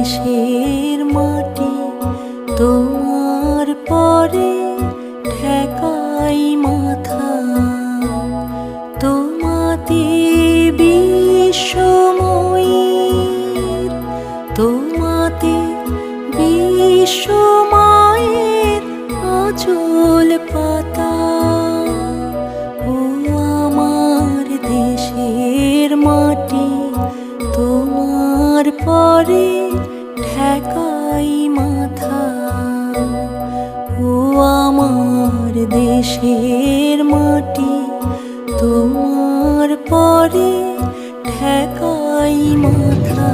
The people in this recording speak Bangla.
দেশের মাটি তোমার পরে ঠেকাই মাথা। তোমাতে বিশ্বময়ের, তোমাতে বিশ্বময়ের আঁচল পাতা। ও আমার দেশের মাটি তোমার পরে ঠেকাই মাথা। ও আমার দেশের মাটি তোমার পরে ঠেকাই মাথা।